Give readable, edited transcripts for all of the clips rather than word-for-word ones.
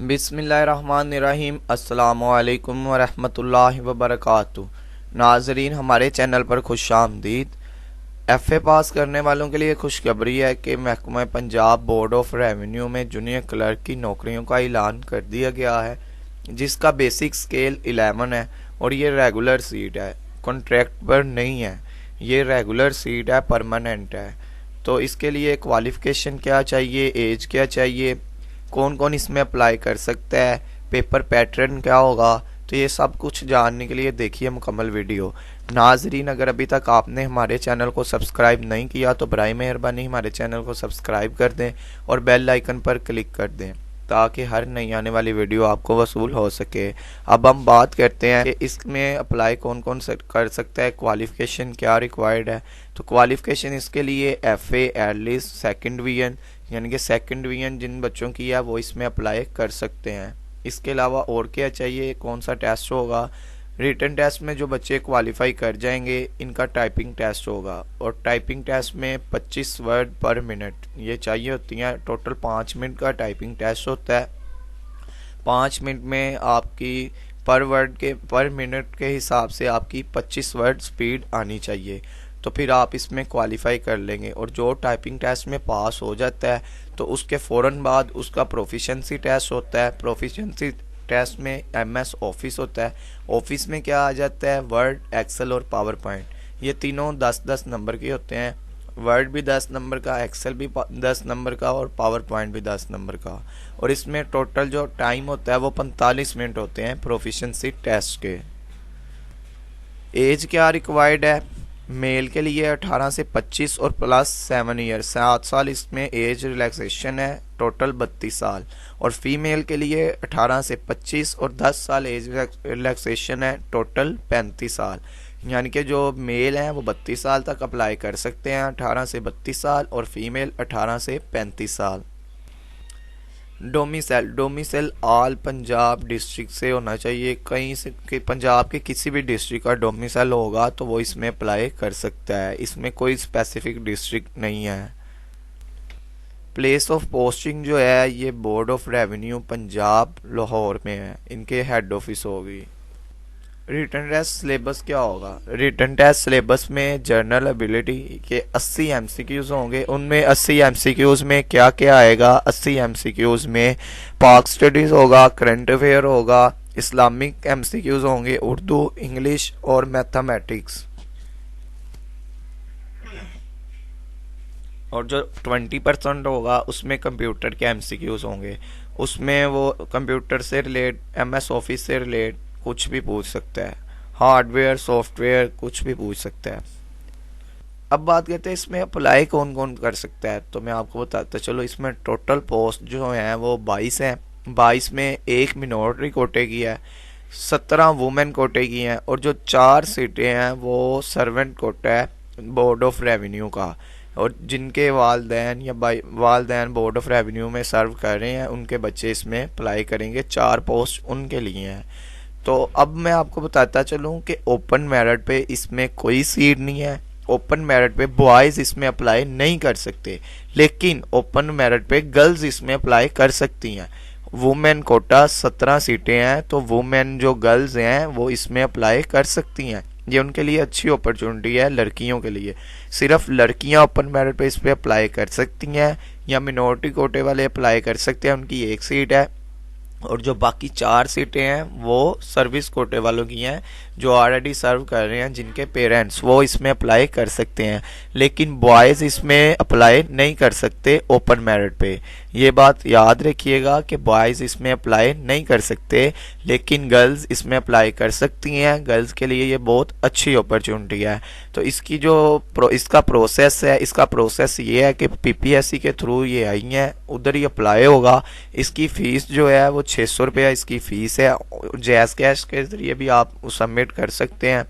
बिस्मिल्लाहिर्रहमानिर्रहीम। अस्सलामुअलैकुम वरहमतुल्लाहि वबरकातुहू। नाजरीन, हमारे चैनल पर खुशामदीद। एफ़ए पास करने वालों के लिए खुशखबरी है कि महकमा पंजाब बोर्ड ऑफ रेवेन्यू में जूनियर क्लर्क की नौकरियों का ऐलान कर दिया गया है, जिसका बेसिक स्केल 11 है और ये रेगुलर सीट है, कॉन्ट्रैक्ट पर नहीं है। ये रेगुलर सीट है, परमानेंट है। तो इसके लिए क्वालिफ़िकेशन क्या चाहिए, एज क्या चाहिए, कौन कौन इसमें अप्लाई कर सकता है, पेपर पैटर्न क्या होगा, तो ये सब कुछ जानने के लिए देखिए मुकम्मल वीडियो। नाजरीन, अगर अभी तक आपने हमारे चैनल को सब्सक्राइब नहीं किया तो बराए मेहरबानी हमारे चैनल को सब्सक्राइब कर दें और बेल आइकन पर क्लिक कर दें ताकि हर नई आने वाली वीडियो आपको वसूल हो सके। अब हम बात करते हैं कि इसमें अप्लाई कौन कौन कर सकता है, क्वालिफ़िकेशन क्या रिक्वायर्ड है। तो क्वालिफ़िकेशन इसके लिए एफ़ए एटलीस्ट सेकंड डिवीजन, यानी कि सेकंड डिवीजन जिन बच्चों की है वो इसमें अप्लाई कर सकते हैं। इसके अलावा और क्या चाहिए, कौन सा टेस्ट होगा। रिटन टेस्ट में जो बच्चे क्वालिफाई कर जाएंगे इनका टाइपिंग टेस्ट होगा और टाइपिंग टेस्ट में 25 वर्ड पर मिनट ये चाहिए होती हैं। टोटल 5 मिनट का टाइपिंग टेस्ट होता है। 5 मिनट में आपकी पर मिनट के हिसाब से आपकी 25 वर्ड स्पीड आनी चाहिए, तो फिर आप इसमें क्वालिफाई कर लेंगे। और जो टाइपिंग टेस्ट में पास हो जाता है तो उसके फ़ौरन बाद उसका प्रोफिशेंसी टेस्ट होता है। प्रोफिशेंसी टेस्ट में एमएस ऑफिस होता है। ऑफिस में क्या आ जाता है, वर्ड, एक्सेल और पावर पॉइंट। ये तीनों 10-10 नंबर के होते हैं। वर्ड भी 10 नंबर का, एक्सेल भी 10 नंबर का और पावर पॉइंट भी 10 नंबर का। और इसमें टोटल जो टाइम होता है वो 45 मिनट होते हैं प्रोफिशेंसी टेस्ट के। एज क्या रिक्वायर्ड है, मेल के लिए 18 से 25 और प्लस 7 ईयर, 7 साल इसमें एज रिलैक्सेशन है, टोटल 32 साल। और फीमेल के लिए 18 से 25 और 10 साल एज रिलैक्सेशन है, टोटल 35 साल। यानी कि जो मेल हैं वो 32 साल तक अप्लाई कर सकते हैं, 18 से 32 साल, और फीमेल 18 से 35 साल। डोमिसाइल ऑल पंजाब डिस्ट्रिक्ट से होना चाहिए। कहीं से कि पंजाब के किसी भी डिस्ट्रिक्ट का डोमिसाइल होगा तो वो इसमें अप्लाई कर सकता है। इसमें कोई स्पेसिफिक डिस्ट्रिक्ट नहीं है। प्लेस ऑफ पोस्टिंग जो है ये board of revenue Punjab Lahore में है, इनके हेड ऑफिस होगी। रिटन टेस्ट सिलेबस क्या होगा, रिटन टेस्ट सिलेबस में जनरल एबिलिटी के 80 एमसीक्यूज होंगे। उनमें 80 एमसीक्यूज में क्या क्या आएगा, 80 एमसीक्यूज में पाक स्टडीज होगा, करंट अफेयर होगा, इस्लामिक एमसीक्यूज होंगे, उर्दू, इंग्लिश और मैथमेटिक्स। और जो 20% होगा उसमें कंप्यूटर के एमसीक्यूज होंगे। उसमें वो कंप्यूटर से रिलेट, एमएस ऑफिस से रिलेट कुछ भी पूछ सकता है, हार्डवेयर सॉफ्टवेयर कुछ भी पूछ सकता है। अब बात करते हैं इसमें अप्लाई कौन कौन कर सकता है। तो मैं आपको बताता चलो, इसमें टोटल पोस्ट जो हैं वो 22 हैं। 22 में एक मिनोरिटी कोटे की है, 17 वुमेन कोटे की हैं, और जो 4 सीटें हैं वो सर्वेंट कोटा है बोर्ड ऑफ रेवेन्यू का। और जिनके वालदैन या वालदैन बोर्ड ऑफ रेवेन्यू में सर्व कर रहे हैं उनके बच्चे इसमें अप्लाई करेंगे। 4 पोस्ट उनके लिए हैं। तो अब मैं आपको बताता चलूँ कि ओपन मेरिट पे इसमें कोई सीट नहीं है। ओपन मेरिट पे बॉयज़ इसमें अप्लाई नहीं कर सकते, लेकिन ओपन मेरिट पे गर्ल्स इसमें अप्लाई कर सकती हैं। वुमेन कोटा 17 सीटें हैं, तो वुमेन जो गर्ल्स हैं वो इसमें अप्लाई कर सकती हैं। ये उनके लिए अच्छी अपॉर्चुनिटी है, लड़कियों के लिए। सिर्फ लड़कियां ओपन मेरिट पे इस पर अप्लाई कर सकती हैं, या मिनोरिटी कोटे वाले अप्लाई कर सकते हैं, उनकी एक सीट है। और जो बाकी 4 सीटें हैं वो सर्विस कोटे वालों की हैं, जो ऑलरेडी सर्व कर रहे हैं, जिनके पेरेंट्स, वो इसमें अप्लाई कर सकते हैं। लेकिन बॉयज़ इसमें अप्लाई नहीं कर सकते ओपन मेरिट पे। ये बात याद रखिएगा कि बॉयज़ इसमें अप्लाई नहीं कर सकते, लेकिन गर्ल्स इसमें अप्लाई कर सकती हैं। गर्ल्स के लिए ये बहुत अच्छी अपॉर्चुनिटी है। तो इसकी जो इसका प्रोसेस है, इसका प्रोसेस ये है कि पीपीएससी के थ्रू ये आई हैं, उधर ही अप्लाई होगा। इसकी फ़ीस जो है वो 600 रुपया इसकी फ़ीस है। जैज़ कैश के ज़रिए भी आप सबमिट कर सकते हैं,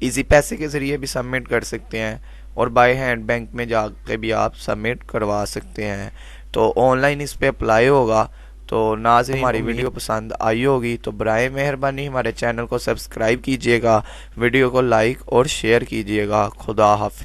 इजी पैसे के ज़रिए भी सबमिट कर सकते हैं, और बाय हैंड बैंक में जाके भी आप सबमिट करवा सकते हैं। तो ऑनलाइन इस पे अप्लाई होगा। तो नाज़रीन, हमारी वीडियो पसंद आई होगी तो बराए मेहरबानी हमारे चैनल को सब्सक्राइब कीजिएगा, वीडियो को लाइक और शेयर कीजिएगा। खुदा हाफिज़।